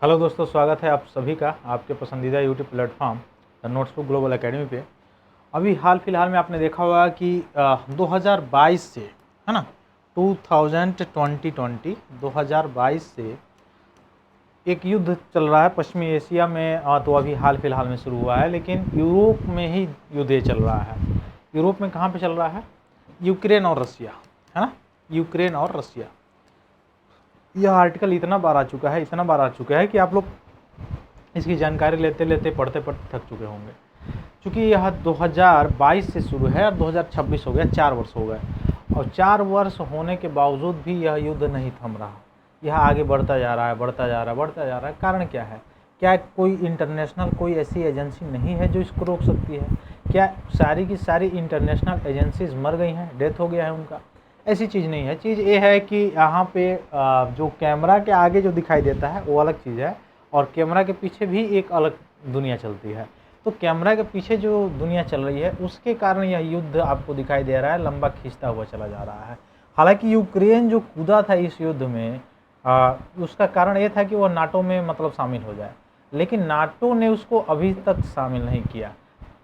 Hello दोस्तों, स्वागत है आप सभी का आपके पसंदीदा YouTube platform the notebook global academy पे। अभी हाल फिलहाल में आपने देखा होगा कि 2022 से, है ना, 2022 से एक युद्ध चल रहा है पश्चिमी एशिया में। तो अभी हाल फिलहाल में शुरू हुआ है, लेकिन यूरोप में ही युद्ध ये चल रहा है। यूरोप में कहाँ पे चल रहा है? यूक्रेन और रसिया, है ना, यूक्रेन और रसिया। यह आर्टिकल इतना बार आ चुका है कि आप लोग इसकी जानकारी लेते लेते पढ़ते पढ़ते थक चुके होंगे। क्योंकि यह 2022 से शुरू है और 2026 हो गया, 4 वर्ष हो गए। और 4 वर्ष होने के बावजूद भी यह युद्ध नहीं थम रहा। यह आगे बढ़ता जा रहा है, बढ़ता जा रहा है। कारण क्या है? क्या कोई इंटरनेशनल कोई ऐसी एजेंसी नहीं है जो इसको रोक सकती है? क्या सारी की सारी इंटरनेशनल एजेंसीज मर गई हैं, डेथ हो गया है उनका? ऐसी चीज़ नहीं है। चीज़ ये है कि यहाँ पे जो कैमरा के आगे जो दिखाई देता है वो अलग चीज़ है, और कैमरा के पीछे भी एक अलग दुनिया चलती है। तो कैमरा के पीछे जो दुनिया चल रही है उसके कारण यह युद्ध आपको दिखाई दे रहा है, लंबा खींचता हुआ चला जा रहा है। हालांकि यूक्रेन जो कूदा था इस युद्ध में, उसका कारण ये था कि वह नाटो में मतलब शामिल हो जाए, लेकिन नाटो ने उसको अभी तक शामिल नहीं किया।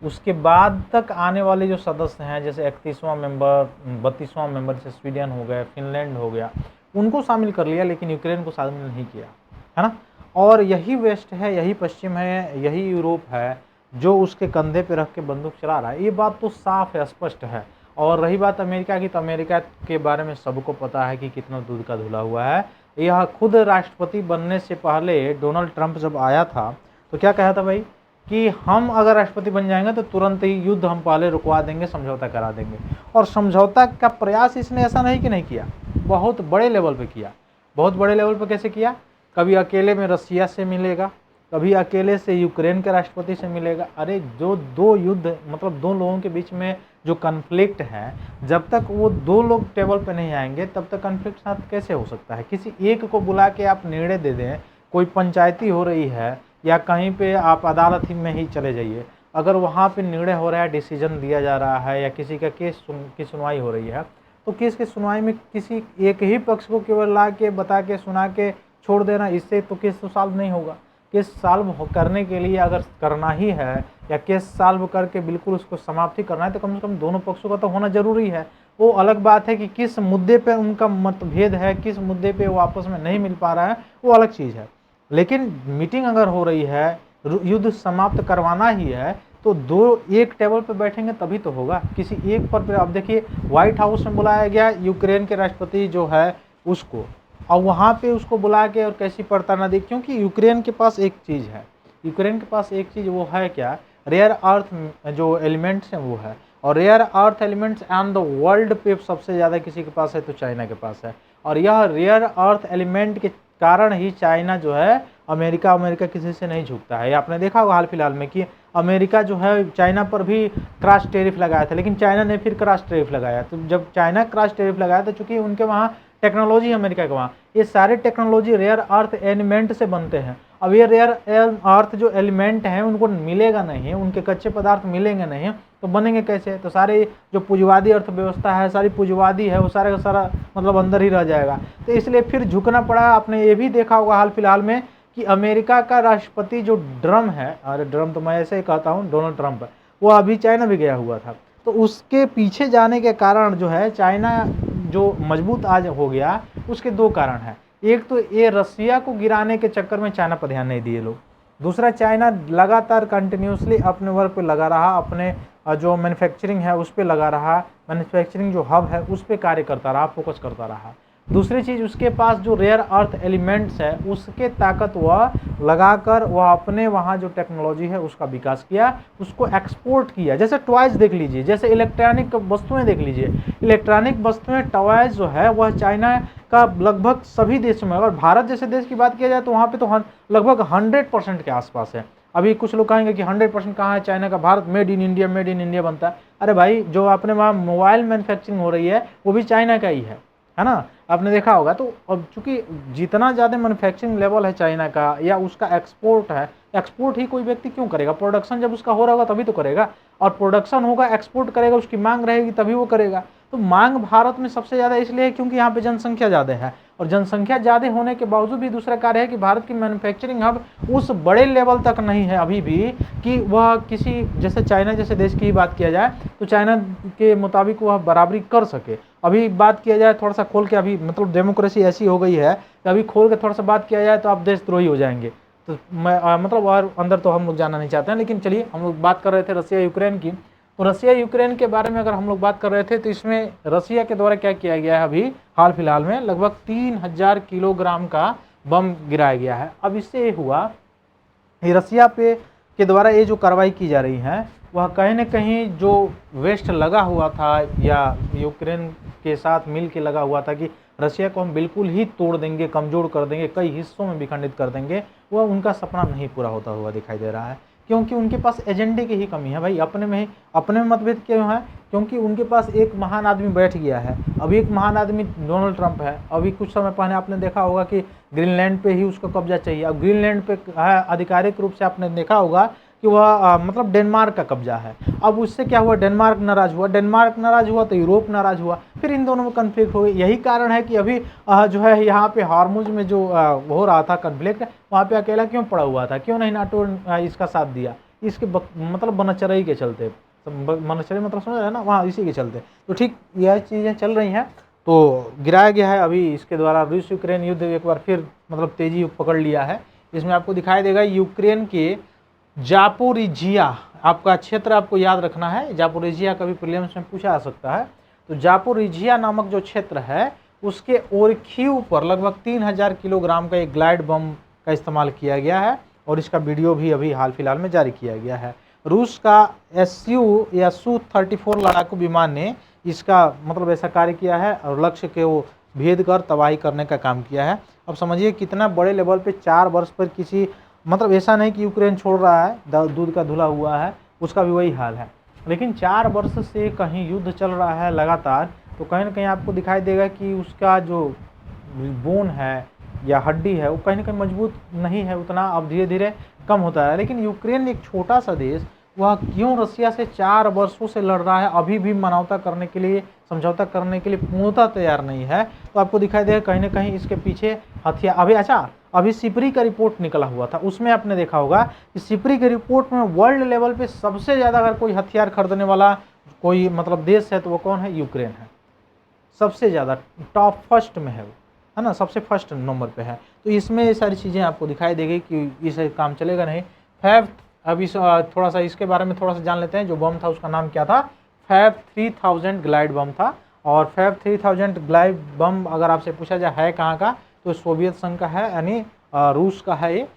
उसके बाद तक आने वाले जो सदस्य हैं, जैसे 31वां मेंबर, 32वां मेंबर, जैसे स्वीडन हो गया, फिनलैंड हो गया, उनको शामिल कर लिया, लेकिन यूक्रेन को शामिल नहीं किया, है ना। और यही वेस्ट है, यही पश्चिम है, यही यूरोप है जो उसके कंधे पे रख के बंदूक चला रहा है। ये बात तो साफ है, स्पष्ट है। और रही बात अमेरिका की, तो अमेरिका के बारे में सबको पता है कि कितना दूध का धुला हुआ है। यह खुद राष्ट्रपति बनने से पहले डोनाल्ड ट्रंप जब आया था तो क्या कहा था भाई, कि हम अगर राष्ट्रपति बन जाएंगे तो तुरंत ही युद्ध हम पहले रुकवा देंगे, समझौता करा देंगे। और समझौता का प्रयास इसने ऐसा नहीं कि नहीं किया, बहुत बड़े लेवल पे किया। बहुत बड़े लेवल पे कैसे किया? कभी अकेले में रसिया से मिलेगा, कभी अकेले से यूक्रेन के राष्ट्रपति से मिलेगा। अरे जो दो युद्ध, मतलब दो लोगों के बीच में जो कन्फ्लिक्ट है, जब तक वो दो लोग टेबल पे नहीं आएंगे तब तक कन्फ्लिक्ट शांत कैसे हो सकता है? किसी एक को बुला के आप निर्णय दे दें, कोई पंचायती हो रही है या कहीं पे आप अदालत ही में ही चले जाइए, अगर वहाँ पे निर्णय हो रहा है, डिसीजन दिया जा रहा है, या किसी का केस की सुनवाई हो रही है, तो केस की सुनवाई में किसी एक ही पक्ष को केवल ला के बता के सुना के छोड़ देना, इससे तो केस तो सॉल्व नहीं होगा। केस सॉल्व करने के लिए अगर करना ही है, या केस सॉल्व करके बिल्कुल उसको समाप्ति करना है, तो कम से कम दोनों पक्षों का तो होना जरूरी है। वो अलग बात है कि किस मुद्दे पे उनका मतभेद है, किस मुद्दे पे वो आपस में नहीं मिल पा रहा है, वो अलग चीज़ है। लेकिन मीटिंग अगर हो रही है, युद्ध समाप्त करवाना ही है, तो दो एक टेबल पर बैठेंगे तभी तो होगा। किसी एक पर अब देखिए, व्हाइट हाउस में बुलाया गया यूक्रेन के राष्ट्रपति जो है उसको, और वहाँ पे उसको बुला के और कैसी प्रताड़ना दी, क्योंकि यूक्रेन के पास एक चीज़ है, यूक्रेन के पास एक चीज़ वो है क्या? रेयर अर्थ जो एलिमेंट्स हैं वो है। और rare earth elements and the world पे सबसे ज़्यादा किसी के पास है तो चाइना के पास है। और यह रेयर अर्थ एलिमेंट के कारण ही चाइना जो है, अमेरिका किसी से नहीं झुकता है। आपने देखा होगा हाल फिलहाल में कि अमेरिका जो है चाइना पर भी क्रॉस टेरिफ लगाया था, लेकिन चाइना ने फिर क्रॉस टेरिफ लगाया। तो जब चाइना क्रॉस टेरिफ लगाया तो चूंकि उनके वहाँ टेक्नोलॉजी, अमेरिका के वहाँ ये सारे टेक्नोलॉजी रेयर अर्थ एलिमेंट से बनते हैं। अब ये रेयर अर्थ जो एलिमेंट हैं उनको मिलेगा नहीं, उनके कच्चे पदार्थ मिलेंगे नहीं, तो बनेंगे कैसे? तो सारे जो पूंजीवादी अर्थव्यवस्था है, सारी पूंजीवादी है, वो सारा का सारा मतलब अंदर ही रह जाएगा। तो इसलिए फिर झुकना पड़ा। आपने ये भी देखा होगा हाल फिलहाल में कि अमेरिका का राष्ट्रपति जो ड्रम है, अरे ड्रम तो मैं ऐसे ही कहता हूँ, डोनाल्ड ट्रंप, वो अभी चाइना भी गया हुआ था। तो उसके पीछे जाने के कारण जो है चाइना जो मजबूत आज हो गया, उसके दो कारण हैं। एक तो ये रसिया को गिराने के चक्कर में चाइना पर ध्यान नहीं दिए लोग। दूसरा, चाइना लगातार कंटिन्यूसली अपने वर्क पे लगा रहा, अपने जो मैन्युफैक्चरिंग है उस पर लगा रहा, मैन्युफैक्चरिंग जो हब है उस पर कार्य करता रहा, फोकस करता रहा। दूसरी चीज़, उसके पास जो रेयर अर्थ एलिमेंट्स है उसके ताकत वह लगाकर वह अपने वहाँ जो टेक्नोलॉजी है उसका विकास किया, उसको एक्सपोर्ट किया। जैसे टॉयज़ देख लीजिए, जैसे इलेक्ट्रॉनिक वस्तुएं देख लीजिए, इलेक्ट्रॉनिक वस्तुएं टॉयज़ जो है वह चाइना का लगभग सभी देशों में, अगर भारत जैसे देश की बात किया जाए तो वहाँ पे तो लगभग 100% के आसपास है। अभी कुछ लोग कहेंगे कि 100% कहाँ है चाइना का, भारत मेड इन इंडिया बनता है। अरे भाई, जो अपने वहाँ मोबाइल मैन्युफैक्चरिंग हो रही है वो भी चाइना का ही है ना, आपने देखा होगा। तो अब चूंकि जितना ज़्यादा मैन्युफैक्चरिंग लेवल है चाइना का, या उसका एक्सपोर्ट है, एक्सपोर्ट ही कोई व्यक्ति क्यों करेगा? प्रोडक्शन जब उसका हो रहा होगा तभी तो करेगा, और प्रोडक्शन होगा, एक्सपोर्ट करेगा, उसकी मांग रहेगी तभी वो करेगा। तो मांग भारत में सबसे ज़्यादा इसलिए है क्योंकि यहाँ पे जनसंख्या ज़्यादा है, और जनसंख्या ज़्यादा होने के बावजूद भी दूसरा कार्य है कि भारत की मैन्युफैक्चरिंग हब उस बड़े लेवल तक नहीं है अभी भी कि वह किसी जैसे चाइना जैसे देश की ही बात किया जाए तो चाइना के मुताबिक वह बराबरी कर सके। अभी बात किया जाए थोड़ा सा खोल के, अभी मतलब डेमोक्रेसी ऐसी हो गई है कि अभी खोल के थोड़ा सा बात किया जाए तो आप देशद्रोही हो जाएंगे। तो मैं मतलब और अंदर तो हम लोग जाना नहीं चाहते हैं, लेकिन चलिए हम लोग बात कर रहे थे रसिया यूक्रेन की। तो रसिया यूक्रेन के बारे में अगर हम लोग बात कर रहे थे तो इसमें रसिया के द्वारा क्या किया गया है, अभी हाल फिलहाल में लगभग 3000 किलोग्राम का बम गिराया गया है। अब इससे हुआ रसिया पे के द्वारा ये जो कार्रवाई की जा रही है वह कहीं न कहीं जो वेस्ट लगा हुआ था या यूक्रेन के साथ मिल के लगा हुआ था कि रसिया को हम बिल्कुल ही तोड़ देंगे, कमज़ोर कर देंगे, कई हिस्सों में विखंडित कर देंगे, वह उनका सपना नहीं पूरा होता हुआ दिखाई दे रहा है। क्योंकि उनके पास एजेंडे की ही कमी है भाई, अपने में ही अपने में मतभेद क्यों है, क्योंकि उनके पास एक महान आदमी बैठ गया है। अभी एक महान आदमी डोनाल्ड ट्रंप है। अभी कुछ समय पहले आपने देखा होगा कि ग्रीनलैंड पे ही उसका कब्जा चाहिए। अब ग्रीनलैंड पे आधिकारिक रूप से आपने देखा होगा कि वह मतलब डेनमार्क का कब्जा है। अब उससे क्या हुआ, डेनमार्क नाराज हुआ, डेनमार्क नाराज हुआ तो यूरोप नाराज हुआ, फिर इन दोनों में कन्फ्लिक्ट हो गई। यही कारण है कि अभी जो है यहाँ पे हार्मुज में जो हो रहा था कन्फ्लिक्ट, वहाँ पे अकेला क्यों पड़ा हुआ था, क्यों नहीं नाटो इसका साथ दिया, इसके मतलब बनचरई के चलते, बनचरई मतलब समझ रहे हैं ना, वहाँ इसी के चलते। तो ठीक यह चीज़ें चल रही हैं, तो गिराया गया है अभी इसके द्वारा। रूस यूक्रेन युद्ध एक बार फिर मतलब तेजी पकड़ लिया है। इसमें आपको दिखाई देगा यूक्रेन के जापोरिजिया, आपका क्षेत्र आपको याद रखना है, जापोरिजिया कभी प्रीलिम्स में पूछा जा सकता है। तो जापोरिजिया नामक जो क्षेत्र है उसके ओरखीव पर लगभग 3000 किलोग्राम का एक ग्लाइड बम का इस्तेमाल किया गया है और इसका वीडियो भी अभी हाल फिलहाल में जारी किया गया है। रूस का SU या Su-34 लड़ाकू विमान ने इसका मतलब ऐसा कार्य किया है और लक्ष्य के वो भेद कर तबाही करने का काम किया है। अब समझिए कितना बड़े लेवल पे 4 वर्ष पर किसी मतलब ऐसा नहीं कि यूक्रेन छोड़ रहा है, दूध का धुला हुआ है, उसका भी वही हाल है, लेकिन 4 वर्ष से कहीं युद्ध चल रहा है लगातार, तो कहीं ना कहीं आपको दिखाई देगा कि उसका जो बोन है या हड्डी है वो कहीं ना कहीं मजबूत नहीं है उतना, अब धीरे धीरे कम होता है। लेकिन यूक्रेन एक छोटा सा देश वह क्यों रसिया से 4 वर्षों से लड़ रहा है, अभी भी मानवता करने के लिए, समझौता करने के लिए पूर्णतः तैयार नहीं है। तो आपको दिखाई देगा कहीं ना कहीं इसके पीछे हथियार। अभी अच्छा, अभी सिपरी का रिपोर्ट निकला हुआ था, उसमें आपने देखा होगा कि सिपरी के रिपोर्ट में वर्ल्ड लेवल पे सबसे ज़्यादा अगर कोई हथियार खरीदने वाला कोई मतलब देश है तो वो कौन है, यूक्रेन है। सबसे ज़्यादा टॉप फर्स्ट में है वो, है ना, सबसे फर्स्ट नंबर पे है। तो इसमें ये सारी चीज़ें आपको दिखाई देगी कि इसे काम चलेगा नहीं। फैब, अब इस थोड़ा सा इसके बारे में थोड़ा सा जान लेते हैं। जो बम था उसका नाम क्या था, फैब 3000 ग्लाइड बम था। और फैब 3000 ग्लाइड बम अगर आपसे पूछा जाए है कहाँ का, तो सोवियत संघ का है, यानी रूस का है ये,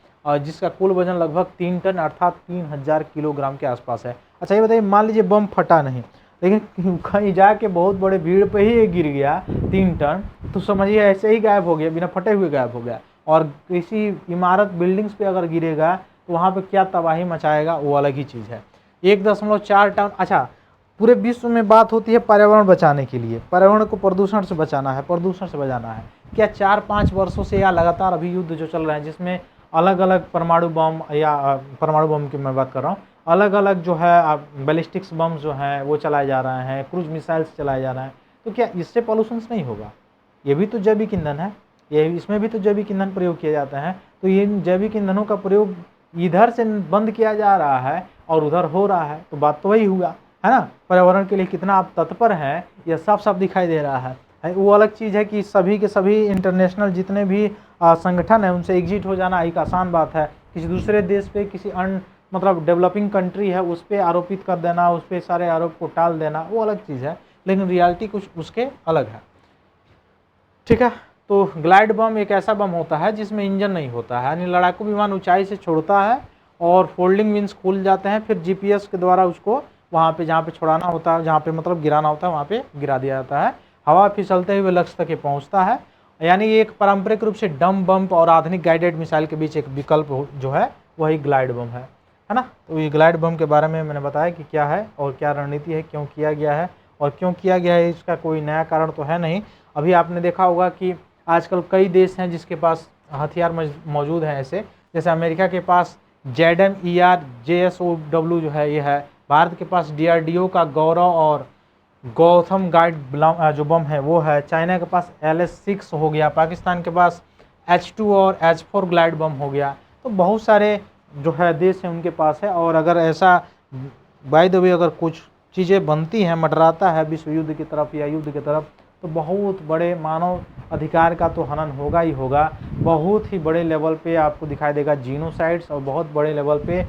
जिसका कुल वजन लगभग 3 टन अर्थात 3000 किलोग्राम के आसपास है। अच्छा ये बताइए, मान लीजिए बम फटा नहीं, लेकिन कहीं जाके बहुत बड़े भीड़ पे ही ये गिर गया 3 टन, तो समझिए ऐसे ही गायब हो गया, बिना फटे हुए गायब हो गया। और किसी इमारत बिल्डिंग्स पे अगर गिरेगा तो वहाँ पे क्या तबाही मचाएगा वो अलग ही चीज़ है। 1.4 टन। अच्छा, पूरे विश्व में बात होती है पर्यावरण बचाने के लिए, पर्यावरण को प्रदूषण से बचाना है, प्रदूषण से बचाना है। क्या 4-5 वर्षों से या लगातार अभी युद्ध जो चल रहा है जिसमें अलग अलग परमाणु बम या परमाणु बम की मैं बात कर रहा हूँ, अलग अलग जो है बैलिस्टिक्स बम जो हैं वो चलाए जा रहे हैं, क्रूज मिसाइल्स चलाए जा रहे हैं, तो क्या इससे पॉल्यूशन नहीं होगा? ये भी तो जैविक ईंधन है, ये इसमें भी तो जैविक ईंधन प्रयोग किए जाते हैं। तो ये जैविक ईंधनों का प्रयोग इधर से बंद किया जा रहा है और उधर हो रहा है, तो बात तो वही हुआ, है ना। पर्यावरण के लिए कितना आप तत्पर हैं यह साफ साफ दिखाई दे रहा है। वो अलग चीज़ है कि सभी के सभी इंटरनेशनल जितने भी संगठन हैं उनसे एग्जिट हो जाना एक आसान बात है। किसी दूसरे देश पे, किसी अन्य मतलब डेवलपिंग कंट्री है उस पर आरोपित कर देना, उस पर सारे आरोप को टाल देना, वो अलग चीज़ है, लेकिन रियलिटी कुछ उसके अलग है। ठीक है, तो ग्लाइड बम एक ऐसा बम होता है जिसमें इंजन नहीं होता है, यानी लड़ाकू विमान ऊंचाई से छोड़ता है और फोल्डिंग विंग्स खुल जाते हैं, फिर GPS के द्वारा उसको वहाँ पे जहाँ पे छोड़ाना होता है, जहाँ पे मतलब गिराना होता है वहाँ पे गिरा दिया जाता है। हवा फिसलते हुए लक्ष्य तक पहुँचता है। यानी एक पारंपरिक रूप से डम बम और आधुनिक गाइडेड मिसाइल के बीच एक विकल्प जो है वही ग्लाइड बम है ना। तो ये ग्लाइड बम के बारे में मैंने बताया कि क्या है और क्या रणनीति है, क्यों किया गया है, और क्यों किया गया है इसका कोई नया कारण तो है नहीं। अभी आपने देखा होगा कि आजकल कई देश हैं जिसके पास हथियार मौजूद हैं ऐसे, जैसे अमेरिका के पास ZMER JSOW जो है ये है, भारत के पास DRDO का गौरव और गौतम गाइड जो बम है वो है, चाइना के पास LS-6 हो गया, पाकिस्तान के पास H-2 और H-4 ग्लाइड बम हो गया। तो बहुत सारे जो है देश हैं उनके पास है। और अगर ऐसा बाय द वे अगर कुछ चीज़ें बनती हैं, मंडराता है विश्व युद्ध की तरफ या युद्ध की तरफ, तो बहुत बड़े मानव अधिकार का तो हनन होगा ही होगा। बहुत ही बड़े लेवल पे आपको दिखाई देगा जीनोसाइड्स, और बहुत बड़े लेवल पे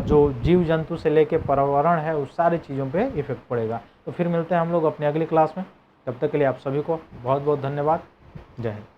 जो जीव जंतु से लेके पर्यावरण है उस सारी चीज़ों पे इफेक्ट पड़ेगा। तो फिर मिलते हैं हम लोग अपने अगली क्लास में। तब तक के लिए आप सभी को बहुत बहुत धन्यवाद। जय हिंद।